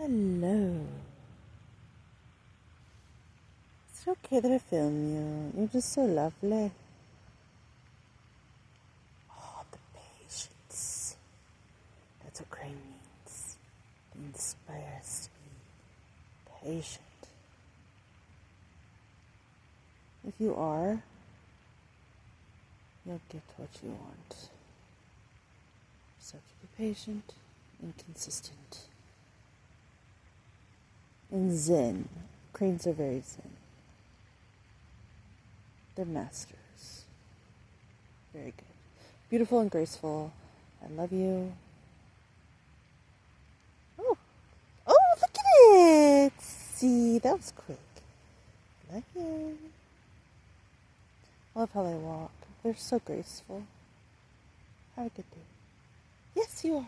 Hello. It's okay that I film you. You're just so lovely. Oh, the patience. That's what crane means. It inspires to be patient. If you are, you'll get what you want. So to be patient and consistent. And zen. Cranes are very zen. They're masters. Very good. Beautiful and graceful. I love you. Oh, look at it! See, that was quick. Love you. I love how they walk. They're so graceful. Have a good day. Yes, you are.